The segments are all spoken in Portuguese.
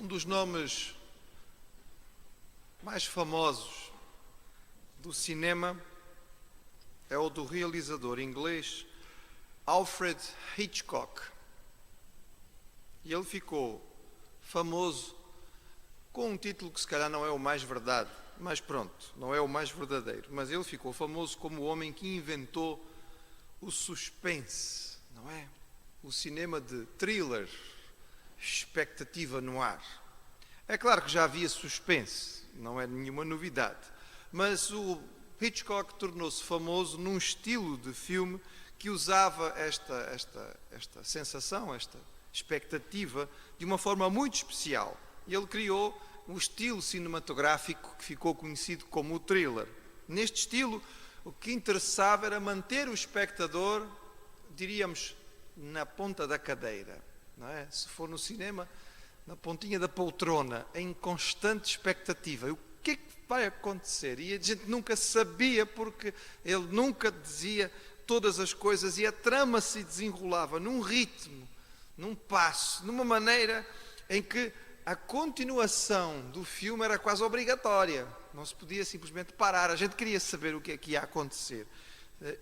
dos nomes mais famosos do cinema é o do realizador inglês Alfred Hitchcock. E ele ficou famoso com um título que se calhar não é o mais verdade, mas pronto, não é o mais verdadeiro. Mas ele ficou famoso como o homem que inventou o suspense, não é? O cinema de thriller, expectativa no ar. É claro que já havia suspense, não é nenhuma novidade, mas o Hitchcock tornou-se famoso num estilo de filme que usava esta sensação, esta expectativa, de uma forma muito especial. Ele criou um estilo cinematográfico que ficou conhecido como o thriller. Neste estilo, o que interessava era manter o espectador, diríamos, na ponta da cadeira, não é? Se for no cinema, na pontinha da poltrona, em constante expectativa. E o que é que vai acontecer? E a gente nunca sabia, porque ele nunca dizia todas as coisas, e a trama se desenrolava num ritmo, num passo, numa maneira em que a continuação do filme era quase obrigatória. Não se podia simplesmente parar. A gente queria saber o que é que ia acontecer.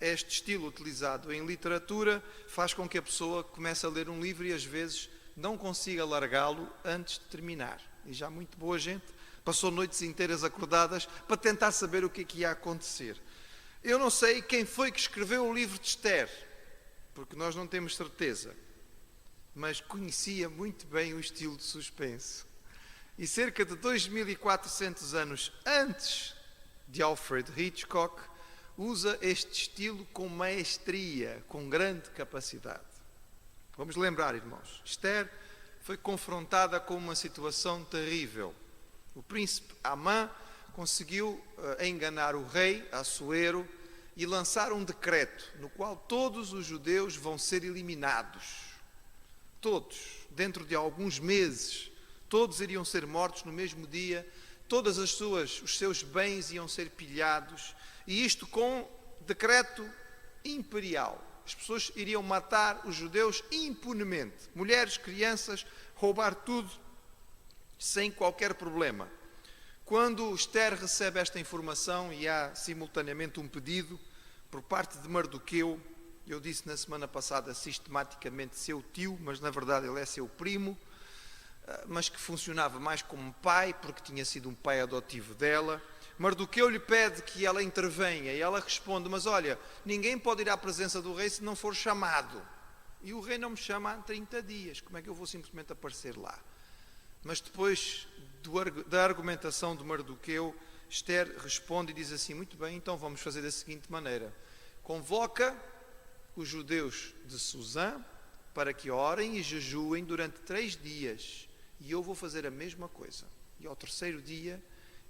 Este estilo utilizado em literatura faz com que a pessoa comece a ler um livro e às vezes não consiga largá-lo antes de terminar. E já muito boa gente passou noites inteiras acordadas para tentar saber o que é que ia acontecer. Eu não sei quem foi que escreveu o livro de Esther, porque nós não temos certeza, mas conhecia muito bem o estilo de suspense. E cerca de 2400 anos antes de Alfred Hitchcock, usa este estilo com maestria, com grande capacidade. Vamos lembrar, irmãos, Esther foi confrontada com uma situação terrível. O príncipe Amã conseguiu enganar o rei Assuero e lançar um decreto no qual todos os judeus vão ser eliminados. Todos, dentro de alguns meses, todos iriam ser mortos no mesmo dia, todos os seus bens iam ser pilhados, e isto com decreto imperial. As pessoas iriam matar os judeus impunemente, mulheres, crianças, roubar tudo, sem qualquer problema. Quando Esther recebe esta informação e há simultaneamente um pedido por parte de Mardoqueu, eu disse na semana passada sistematicamente seu tio, mas na verdade ele é seu primo, mas que funcionava mais como pai, porque tinha sido um pai adotivo dela. Mardoqueu lhe pede que ela intervenha e ela responde: mas olha, ninguém pode ir à presença do rei se não for chamado. E o rei não me chama há 30 dias, como é que eu vou simplesmente aparecer lá? Mas depois da argumentação de Mardoqueu, Esther responde e diz assim: muito bem, então vamos fazer da seguinte maneira: convoca os judeus de Susã para que orem e jejuem durante 3 dias, e eu vou fazer a mesma coisa, e ao 3º dia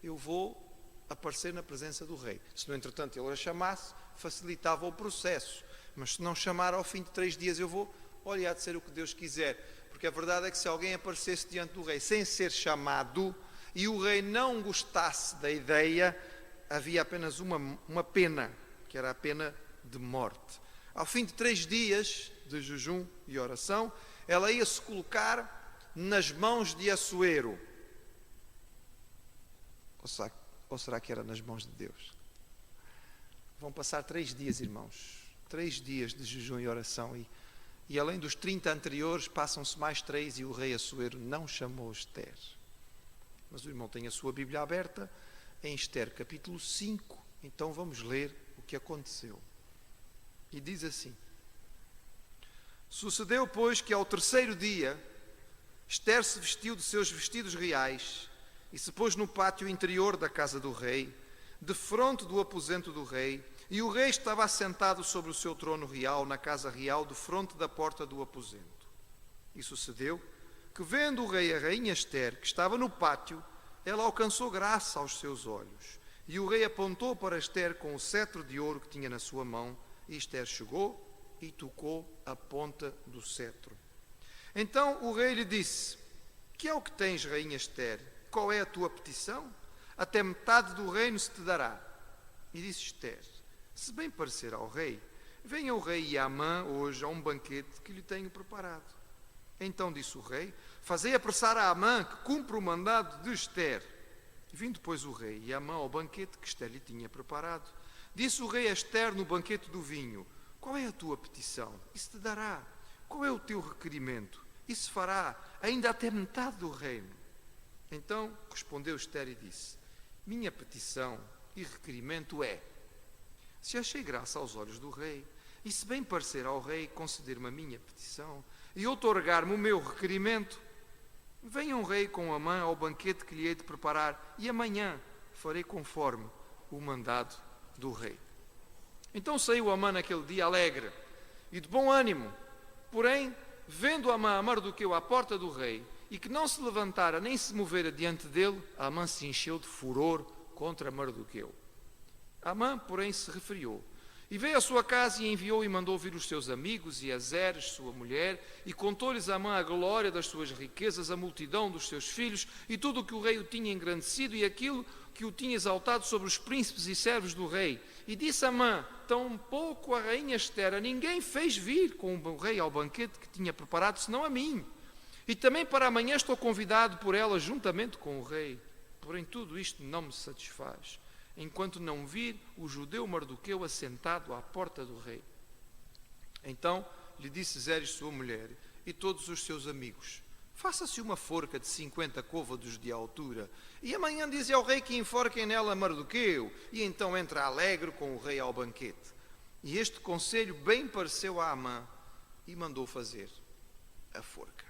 eu vou aparecer na presença do rei. Se no entretanto ele a chamasse, facilitava o processo, mas se não chamar ao fim de 3 dias eu vou, olha, há de ser o que Deus quiser, porque a verdade é que se alguém aparecesse diante do rei sem ser chamado e o rei não gostasse da ideia, havia apenas uma pena, que era a pena de morte. Ao fim de 3 dias de jejum e oração, ela ia se colocar nas mãos de Assuero. Ou será que era nas mãos de Deus? Vão passar 3 dias, irmãos. 3 dias de jejum e oração. E além dos 30 anteriores, passam-se mais 3 e o rei Assuero não chamou Esther. Mas o irmão tem a sua Bíblia aberta em Esther capítulo 5. Então vamos ler o que aconteceu. E diz assim: sucedeu, pois, que ao 3º dia, Esther se vestiu de seus vestidos reais e se pôs no pátio interior da casa do rei, defronte do aposento do rei, e o rei estava assentado sobre o seu trono real, na casa real, defronte da porta do aposento. E sucedeu que, vendo o rei a rainha Esther, que estava no pátio, ela alcançou graça aos seus olhos. E o rei apontou para Esther com o cetro de ouro que tinha na sua mão, e Esther chegou e tocou a ponta do cetro. Então o rei lhe disse: que é o que tens, rainha Esther? Qual é a tua petição? Até metade do reino se te dará. E disse Esther: se bem parecer ao rei, venha o rei e Amã hoje a um banquete que lhe tenho preparado. Então disse o rei: fazei apressar a Amã, que cumpre o mandado de Ester. E vindo depois o rei e Amã ao banquete que Ester lhe tinha preparado, disse o rei a Ester no banquete do vinho: qual é a tua petição? Isso te dará. Qual é o teu requerimento? Isso fará, ainda até metade do reino. Então respondeu Ester e disse: minha petição e requerimento é: se achei graça aos olhos do rei, e se bem parecer ao rei conceder-me a minha petição e outorgar-me o meu requerimento, venha um rei com Amã ao banquete que lhe hei de preparar, e amanhã farei conforme o mandado do rei. Então saiu Amã naquele dia alegre e de bom ânimo, porém, vendo Amã a Mardoqueu à porta do rei, e que não se levantara nem se movera diante dele, Amã se encheu de furor contra Mardoqueu. Amã, porém, se refriou, e veio à sua casa e enviou e mandou vir os seus amigos e a Zeres, sua mulher, e contou-lhes Amã a glória das suas riquezas, a multidão dos seus filhos, e tudo o que o rei o tinha engrandecido, e aquilo que o tinha exaltado sobre os príncipes e servos do rei. E disse Amã: tampouco a rainha Ester a ninguém fez vir com o rei ao banquete que tinha preparado, senão a mim. E também para amanhã estou convidado por ela juntamente com o rei. Porém tudo isto não me satisfaz, enquanto não vir o judeu Mardoqueu assentado à porta do rei. Então lhe disse Zeres, sua mulher, e todos os seus amigos: faça-se uma forca de 50 côvados de altura, e amanhã dize ao rei que enforquem nela Mardoqueu, e então entra alegre com o rei ao banquete. E este conselho bem pareceu a Amã, e mandou fazer a forca.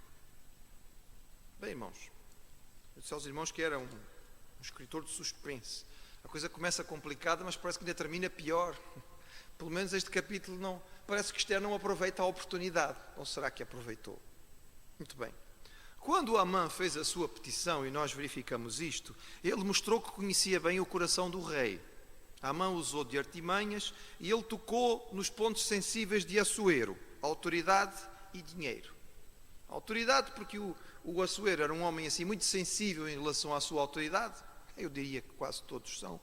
Bem, irmãos, eu disse aos irmãos que era um escritor de suspense. A coisa começa complicada, mas parece que ainda termina pior. Pelo menos este capítulo não... Parece que Ester não aproveita a oportunidade. Ou será que aproveitou? Muito bem. Quando Amã fez a sua petição, e nós verificamos isto, ele mostrou que conhecia bem o coração do rei. Amã usou de artimanhas e ele tocou nos pontos sensíveis de Assuero: autoridade e dinheiro. Autoridade porque o Assuero era um homem assim muito sensível em relação à sua autoridade. Eu diria que quase todos são.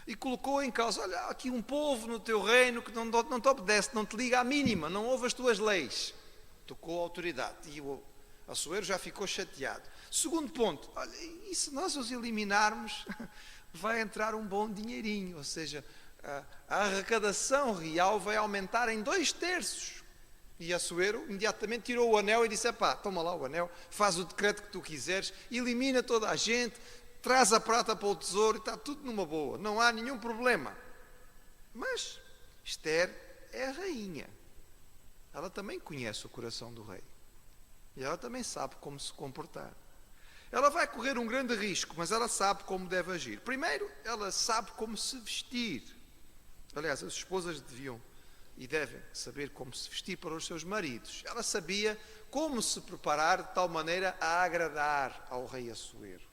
E colocou em causa: olha, há aqui um povo no teu reino que não te obedece, não te liga à mínima, não ouve as tuas leis. Tocou a autoridade. E o Assuero já ficou chateado. Segundo ponto: olha, e se nós os eliminarmos, vai entrar um bom dinheirinho, ou seja, a arrecadação real vai aumentar em 2/3. E Assuero imediatamente tirou o anel e disse: epá, toma lá o anel, faz o decreto que tu quiseres, elimina toda a gente, traz a prata para o tesouro e está tudo numa boa, não há nenhum problema. Mas Ester é a rainha. Ela também conhece o coração do rei. E ela também sabe como se comportar. Ela vai correr um grande risco, mas ela sabe como deve agir. Primeiro, ela sabe como se vestir. Aliás, as esposas deviam e devem saber como se vestir para os seus maridos. Ela sabia como se preparar de tal maneira a agradar ao rei Assuero.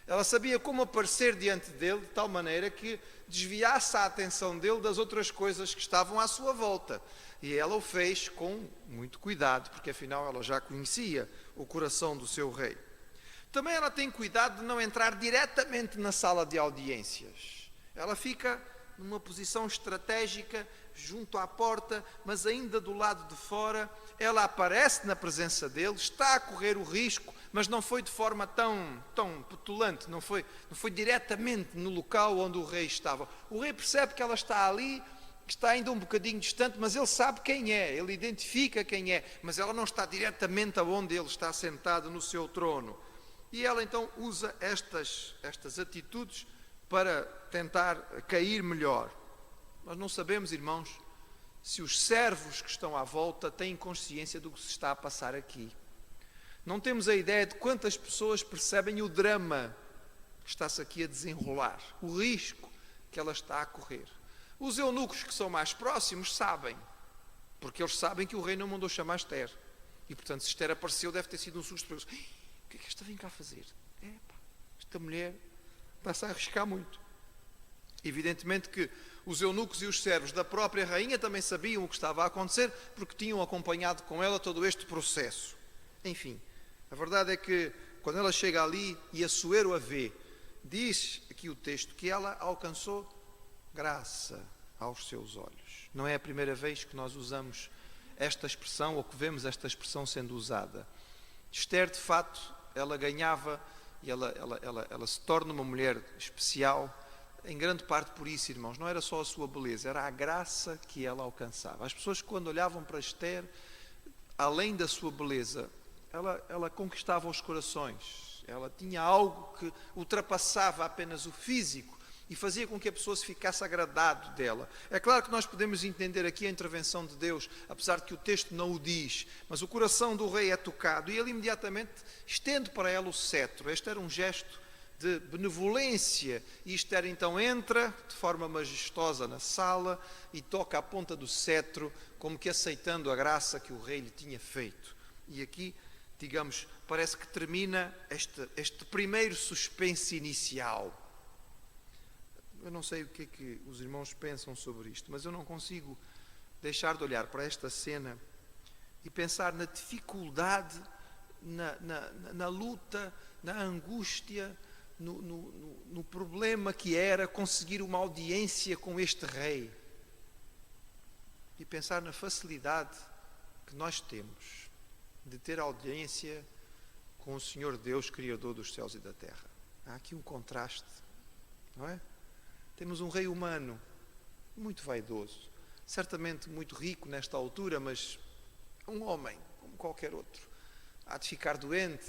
Ela sabia como aparecer diante dele de tal maneira que desviasse a atenção dele das outras coisas que estavam à sua volta. E ela o fez com muito cuidado, porque afinal ela já conhecia o coração do seu rei. Também ela tem cuidado de não entrar diretamente na sala de audiências. Ela fica numa posição estratégica junto à porta, mas ainda do lado de fora. Ela aparece na presença dele, está a correr o risco, mas não foi de forma tão petulante, não foi diretamente no local onde o rei estava. O rei percebe que ela está ali, que está ainda um bocadinho distante, mas ele sabe quem é, ele identifica quem é, mas ela não está diretamente aonde ele está sentado no seu trono. E ela então usa estas atitudes para tentar cair melhor. Nós não sabemos, irmãos, se os servos que estão à volta têm consciência do que se está a passar aqui. Não temos a ideia de quantas pessoas percebem o drama que está-se aqui a desenrolar, o risco que ela está a correr. Os eunucos que são mais próximos sabem, porque eles sabem que o rei não mandou chamar Ester. E, portanto, se Ester apareceu, deve ter sido um susto para eles. O que é que esta vem cá fazer? Esta mulher está-se a arriscar muito. Evidentemente que os eunucos e os servos da própria rainha também sabiam o que estava a acontecer, porque tinham acompanhado com ela todo este processo. Enfim, a verdade é que quando ela chega ali e Assuero a vê, diz aqui o texto que ela alcançou graça aos seus olhos. Não é a primeira vez que nós usamos esta expressão ou que vemos esta expressão sendo usada. Ester, de facto, ela ganhava, e ela se torna uma mulher especial, em grande parte por isso, irmãos. Não era só a sua beleza, era a graça que ela alcançava. As pessoas, quando olhavam para Esther, além da sua beleza, ela conquistava os corações. Ela tinha algo que ultrapassava apenas o físico e fazia com que a pessoa se ficasse agradado dela. É claro que nós podemos entender aqui a intervenção de Deus, apesar de que o texto não o diz, mas o coração do rei é tocado e ele imediatamente estende para ela o cetro. Este era um gesto de benevolência, e Esther então entra de forma majestosa na sala e toca a ponta do cetro, como que aceitando a graça que o rei lhe tinha feito. E aqui, digamos, parece que termina este primeiro suspense inicial. Eu não sei o que é que os irmãos pensam sobre isto, mas eu não consigo deixar de olhar para esta cena e pensar na dificuldade, na luta, na angústia, no problema que era conseguir uma audiência com este rei. E pensar na facilidade que nós temos de ter audiência com o Senhor Deus, Criador dos céus e da terra. Há aqui um contraste, não é? Temos um rei humano, muito vaidoso, certamente muito rico nesta altura, mas um homem, como qualquer outro. Há de ficar doente,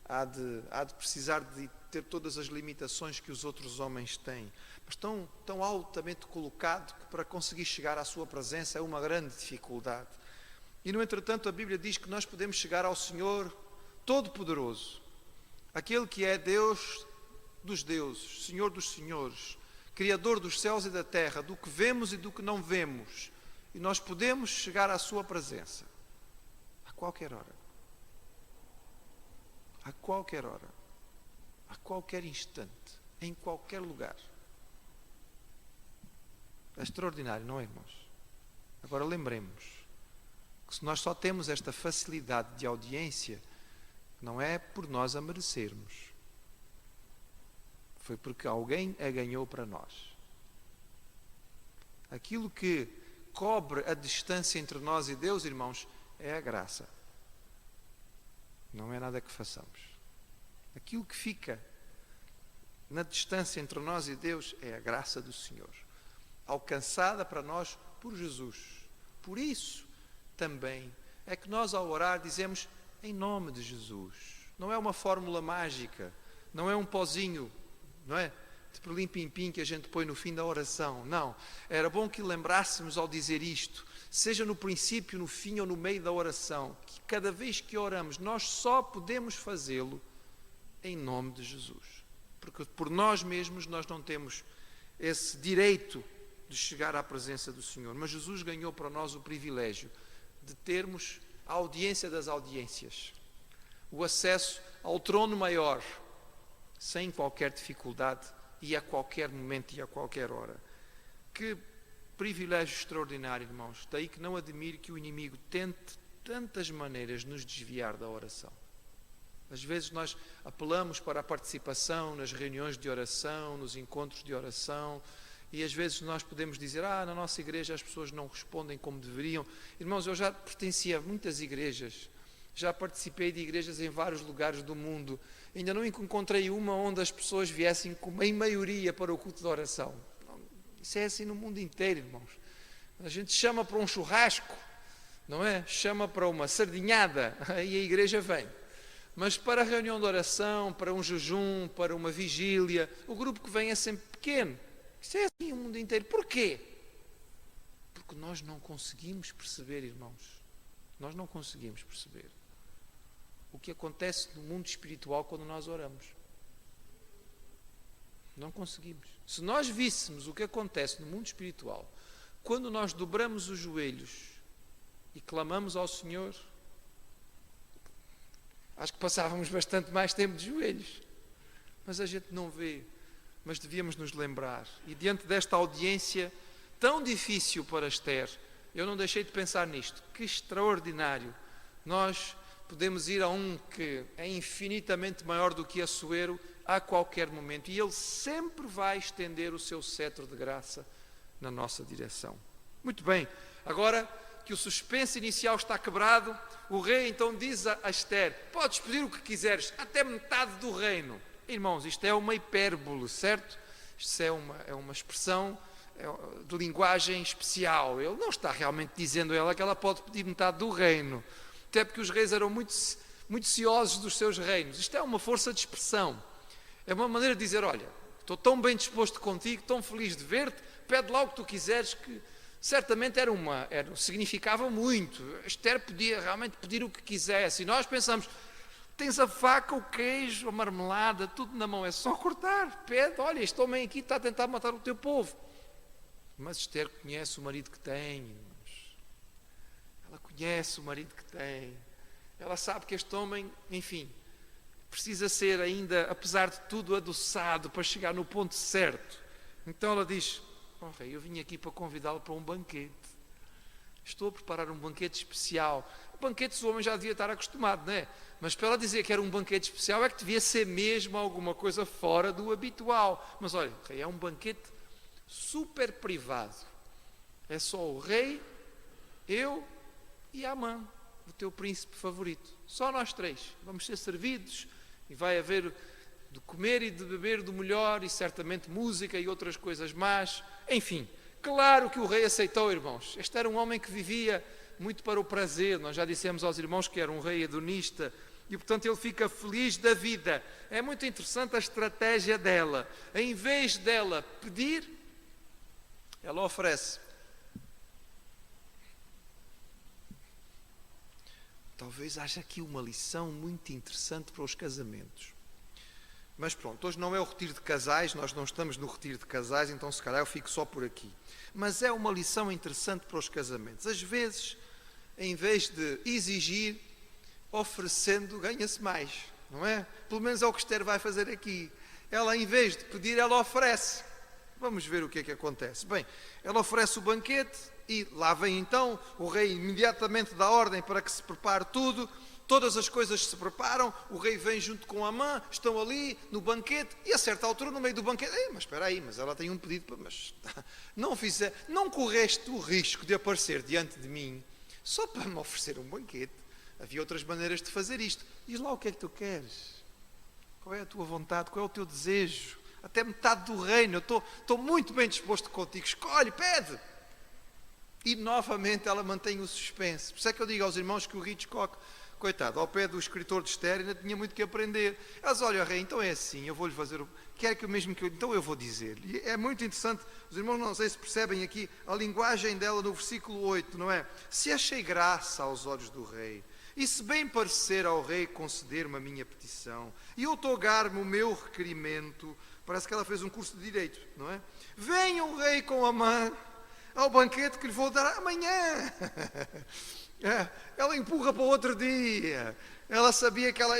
há de precisar de ter todas as limitações que os outros homens têm, mas tão altamente colocado que para conseguir chegar à sua presença é uma grande dificuldade. E no entretanto a Bíblia diz que nós podemos chegar ao Senhor Todo-Poderoso, aquele que é Deus dos deuses, Senhor dos senhores, Criador dos céus e da terra, do que vemos e do que não vemos, e nós podemos chegar à sua presença a qualquer hora. A qualquer hora, a qualquer instante, em qualquer lugar. É extraordinário, não é, irmãos? Agora lembremos que se nós só temos esta facilidade de audiência, não é por nós a merecermos. Foi porque alguém a ganhou para nós. Aquilo que cobre a distância entre nós e Deus, irmãos, é a graça. Não é nada que façamos. Aquilo que fica na distância entre nós e Deus é a graça do Senhor, alcançada para nós por Jesus. Por isso também é que nós ao orar dizemos em nome de Jesus. Não é uma fórmula mágica, não é um pozinho, não é? De perlim-pim-pim que a gente põe no fim da oração. Não. Era bom que lembrássemos ao dizer isto, seja no princípio, no fim ou no meio da oração, que cada vez que oramos nós só podemos fazê-lo em nome de Jesus. Porque por nós mesmos nós não temos esse direito de chegar à presença do Senhor. Mas Jesus ganhou para nós o privilégio de termos a audiência das audiências, o acesso ao trono maior, sem qualquer dificuldade e a qualquer momento e a qualquer hora. Que privilégio extraordinário, irmãos. Daí que não admire que o inimigo tente tantas maneiras nos desviar da oração. Às vezes nós apelamos para a participação nas reuniões de oração, nos encontros de oração, e às vezes nós podemos dizer, na nossa igreja as pessoas não respondem como deveriam. Irmãos, eu já pertencia a muitas igrejas, já participei de igrejas em vários lugares do mundo, ainda não encontrei uma onde as pessoas viessem em maioria para o culto de oração. Isso é assim no mundo inteiro, irmãos. A gente chama para um churrasco, não é? Chama para uma sardinhada, aí a igreja vem. Mas para a reunião de oração, para um jejum, para uma vigília, o grupo que vem é sempre pequeno. Isso é assim o mundo inteiro. Porquê? Porque nós não conseguimos perceber, irmãos. Nós não conseguimos perceber o que acontece no mundo espiritual quando nós oramos. Não conseguimos. Se nós víssemos o que acontece no mundo espiritual quando nós dobramos os joelhos e clamamos ao Senhor, acho que passávamos bastante mais tempo de joelhos. Mas a gente não vê. Mas devíamos nos lembrar. E diante desta audiência tão difícil para Esther, eu não deixei de pensar nisto. Que extraordinário. Nós podemos ir a um que é infinitamente maior do que Assuero a qualquer momento. E Ele sempre vai estender o seu cetro de graça na nossa direção. Muito bem. Agora que o suspense inicial está quebrado, o rei então diz a Esther: podes pedir o que quiseres, até metade do reino. Irmãos, isto é uma hipérbole, certo? Isto é uma expressão de linguagem especial. Ele não está realmente dizendo a ela que ela pode pedir metade do reino, até porque os reis eram muito ciosos dos seus reinos. Isto é uma força de expressão, é uma maneira de dizer: olha, estou tão bem disposto contigo, tão feliz de ver-te, pede lá o que tu quiseres, que certamente significava muito. Esther podia realmente pedir o que quisesse, e nós pensamos: tens a faca, o queijo, a marmelada, tudo na mão, é só cortar, pede, olha, este homem aqui está a tentar matar o teu povo. Mas Esther conhece o marido que tem, irmãos. Ela conhece o marido que tem, ela sabe que este homem, enfim, precisa ser ainda, apesar de tudo, adoçado para chegar no ponto certo. Então ela diz: oh, rei, eu vim aqui para convidá-lo para um banquete. Estou a preparar um banquete especial. Banquetes o homem já devia estar acostumado, não é? Mas para ela dizer que era um banquete especial é que devia ser mesmo alguma coisa fora do habitual. Mas olha, rei, é um banquete super privado. É só o rei, eu e Amã, o teu príncipe favorito. Só nós três. Vamos ser servidos e vai haver de comer e de beber do melhor e certamente música e outras coisas más. Enfim, claro que o rei aceitou, irmãos. Este era um homem que vivia muito para o prazer. Nós já dissemos aos irmãos que era um rei hedonista e, portanto, ele fica feliz da vida. É muito interessante a estratégia dela. Em vez dela pedir, ela oferece. Talvez haja aqui uma lição muito interessante para os casamentos. Mas pronto, hoje não é o retiro de casais, nós não estamos no retiro de casais, então se calhar eu fico só por aqui. Mas é uma lição interessante para os casamentos. Às vezes, em vez de exigir, oferecendo, ganha-se mais, não é? Pelo menos é o que Esther vai fazer aqui. Ela, em vez de pedir, ela oferece. Vamos ver o que é que acontece. Bem, ela oferece o banquete e lá vem então, o rei imediatamente dá ordem para que se prepare tudo. Todas as coisas se preparam, o rei vem junto com Amã, estão ali no banquete, e a certa altura, no meio do banquete, mas espera aí, mas ela tem um pedido, mas não correste o risco de aparecer diante de mim só para me oferecer um banquete. Havia outras maneiras de fazer isto. Diz lá o que é que tu queres, qual é a tua vontade, qual é o teu desejo, até metade do reino, eu estou muito bem disposto contigo, escolhe, pede. E novamente ela mantém o suspense. Por isso é que eu digo aos irmãos que o Hitchcock, coitado, ao pé do escritor de Esther, ainda tinha muito que aprender. Elas, olha, rei, então é assim, eu vou-lhe fazer quer que o mesmo que eu, então eu vou dizer. E é muito interessante, os irmãos não sei se percebem aqui a linguagem dela no versículo 8, não é? Se achei graça aos olhos do rei, e se bem parecer ao rei conceder-me a minha petição, e outorgar-me o meu requerimento, parece que ela fez um curso de direito, não é? Venha o rei com Amã ao banquete que lhe vou dar amanhã. Ela empurra para o outro dia. Ela sabia que ela,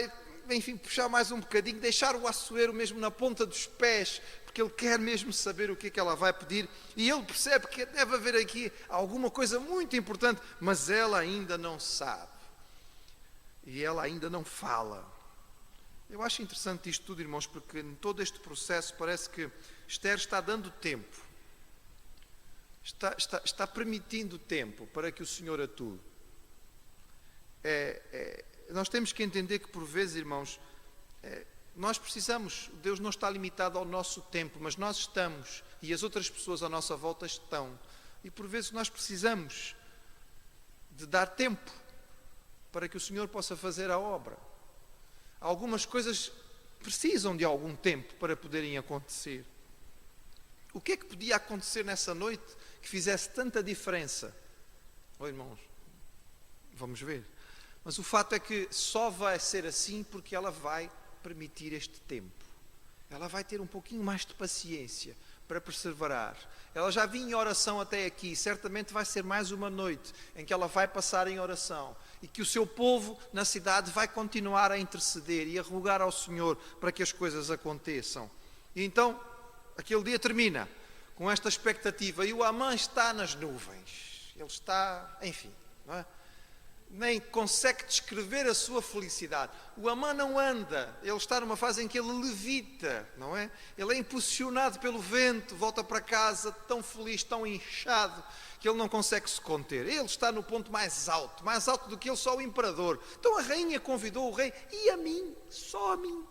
enfim, puxar mais um bocadinho, deixar o açoeiro mesmo na ponta dos pés, porque ele quer mesmo saber o que é que ela vai pedir, e ele percebe que deve haver aqui alguma coisa muito importante, mas ela ainda não sabe. E ela ainda não fala. Eu acho interessante isto tudo, irmãos, porque em todo este processo parece que Esther está dando tempo. Está permitindo tempo para que o Senhor atue. Nós temos que entender que por vezes, irmãos, nós precisamos, Deus não está limitado ao nosso tempo, mas nós estamos, e as outras pessoas à nossa volta estão, e por vezes nós precisamos de dar tempo para que o Senhor possa fazer a obra. Algumas coisas precisam de algum tempo para poderem acontecer. O que é que podia acontecer nessa noite que fizesse tanta diferença? Irmãos, vamos ver. Mas o fato é que só vai ser assim porque ela vai permitir este tempo. Ela vai ter um pouquinho mais de paciência para perseverar. Ela já vinha em oração até aqui, certamente vai ser mais uma noite em que ela vai passar em oração e que o seu povo na cidade vai continuar a interceder e a rogar ao Senhor para que as coisas aconteçam. E então, aquele dia termina com esta expectativa e o Amã está nas nuvens. Ele está, enfim, não é? nem consegue descrever a sua felicidade. O Amã não anda, ele está numa fase em que ele levita, não é? Ele é impulsionado pelo vento, volta para casa tão feliz, tão inchado, que ele não consegue se conter. Ele está no ponto mais alto do que ele, só o imperador. Então a rainha convidou o rei, e a mim, só a mim.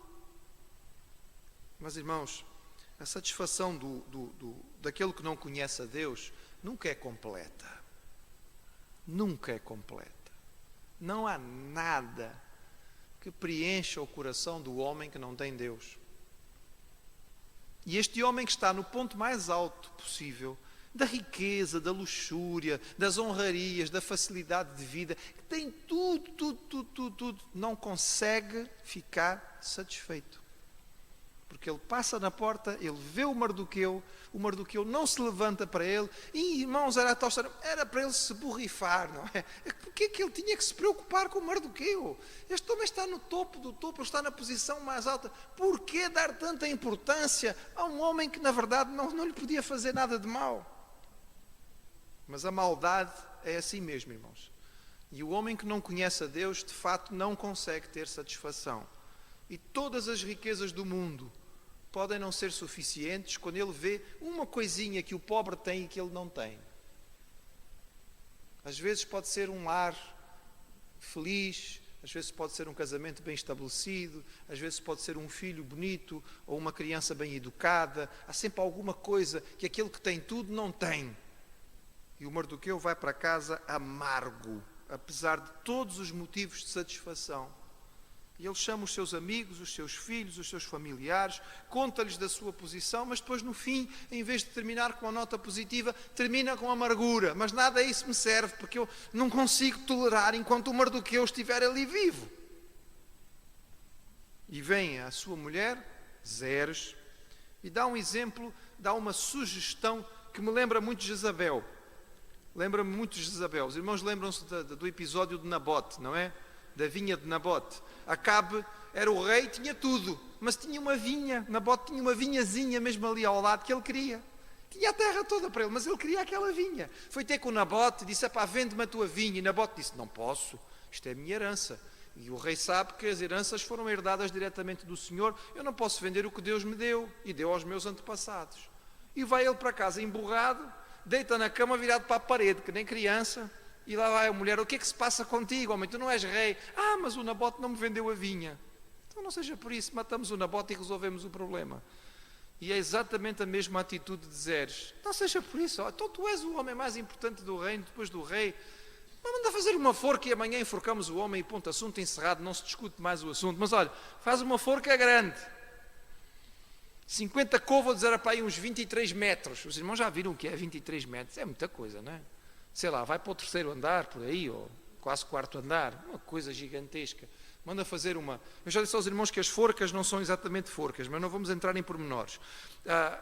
Mas irmãos, a satisfação daquele que não conhece a Deus nunca é completa. Nunca é completa. Não há nada que preencha o coração do homem que não tem Deus. E este homem que está no ponto mais alto possível, da riqueza, da luxúria, das honrarias, da facilidade de vida, que tem tudo, não consegue ficar satisfeito. Porque ele passa na porta, ele vê o Mardoqueu não se levanta para ele, e irmãos, era para ele se borrifar, não é? Porque é que ele tinha que se preocupar com o Mardoqueu? Este homem está no topo do topo, ele está na posição mais alta. Por que dar tanta importância a um homem que na verdade não lhe podia fazer nada de mal? Mas a maldade é assim mesmo, irmãos. E o homem que não conhece a Deus, de fato, não consegue ter satisfação. E todas as riquezas do mundo podem não ser suficientes quando ele vê uma coisinha que o pobre tem e que ele não tem. Às vezes pode ser um lar feliz, às vezes pode ser um casamento bem estabelecido, às vezes pode ser um filho bonito ou uma criança bem educada. Há sempre alguma coisa que aquele que tem tudo não tem. E o Mardoqueu vai para casa amargo, apesar de todos os motivos de satisfação. E ele chama os seus amigos, os seus filhos, os seus familiares, conta-lhes da sua posição, mas depois no fim, em vez de terminar com uma nota positiva, termina com amargura. Mas nada isso me serve, porque eu não consigo tolerar enquanto o Mardoqueu estiver ali vivo. E vem a sua mulher, Zeres, e dá um exemplo, dá uma sugestão que me lembra muito de Jezabel. Lembra-me muito de Jezabel. Os irmãos lembram-se do episódio de Nabote, não é? Da vinha de Nabote. Acabe era o rei, tinha tudo, mas tinha uma vinha. Nabote tinha uma vinhazinha mesmo ali ao lado que ele queria. Tinha a terra toda para ele, mas ele queria aquela vinha. Foi ter com o Nabote e disse: "Epá, vende-me a tua vinha." E Nabote disse: "Não posso, isto é a minha herança." E o rei sabe que as heranças foram herdadas diretamente do Senhor. Eu não posso vender o que Deus me deu e deu aos meus antepassados. E vai ele para casa emburrado, deita na cama virado para a parede, que nem criança. E lá vai a mulher: "O que é que se passa contigo, homem? Tu não és rei." "Ah, mas o Nabote não me vendeu a vinha." "Então não seja por isso, matamos o Nabote e resolvemos o problema." E é exatamente a mesma atitude de Zeres. "Não seja por isso, então tu és o homem mais importante do reino, depois do rei. Mas manda fazer uma forca e amanhã enforcamos o homem e ponto, assunto encerrado, não se discute mais o assunto. Mas olha, faz uma forca grande. 50 côvados era para aí uns 23 metros. Os irmãos já viram o que é 23 metros? É muita coisa, não é? Sei lá, vai para o 3º andar, por aí, ou quase 4º andar, uma coisa gigantesca. Manda fazer uma... Eu já disse aos irmãos que as forcas não são exatamente forcas, mas não vamos entrar em pormenores.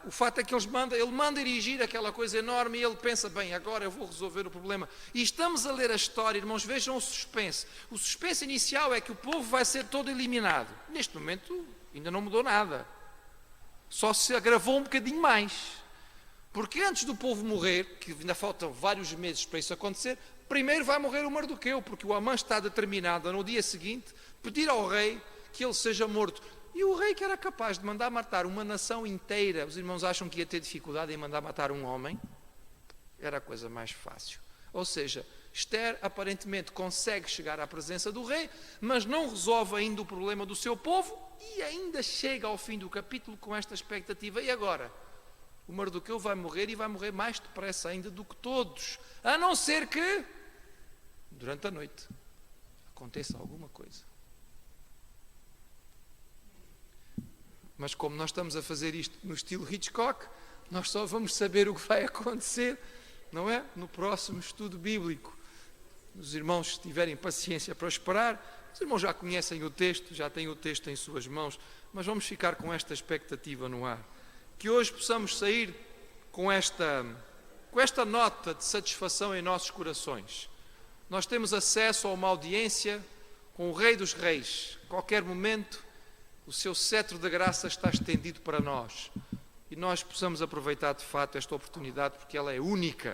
O fato é que ele manda erigir aquela coisa enorme e ele pensa: bem, agora eu vou resolver o problema. E estamos a ler a história, irmãos, vejam o suspense. O suspense inicial é que o povo vai ser todo eliminado. Neste momento ainda não mudou nada. Só se agravou um bocadinho mais. Porque antes do povo morrer, que ainda faltam vários meses para isso acontecer, primeiro vai morrer o Mardoqueu, porque o Amã está determinado a, no dia seguinte, pedir ao rei que ele seja morto. E o rei, que era capaz de mandar matar uma nação inteira, os irmãos acham que ia ter dificuldade em mandar matar um homem? Era a coisa mais fácil. Ou seja, Esther aparentemente consegue chegar à presença do rei, mas não resolve ainda o problema do seu povo e ainda chega ao fim do capítulo com esta expectativa. E agora? O Mardoqueu vai morrer e vai morrer mais depressa ainda do que todos, a não ser que, durante a noite, aconteça alguma coisa. Mas como nós estamos a fazer isto no estilo Hitchcock, nós só vamos saber o que vai acontecer, não é? No próximo estudo bíblico. Os irmãos, se tiverem paciência para esperar, os irmãos já conhecem o texto, já têm o texto em suas mãos, mas vamos ficar com esta expectativa no ar. Que hoje possamos sair com esta nota de satisfação em nossos corações. Nós temos acesso a uma audiência com o Rei dos Reis. A qualquer momento, o seu cetro de graça está estendido para nós. E nós possamos aproveitar de fato esta oportunidade, porque ela é única.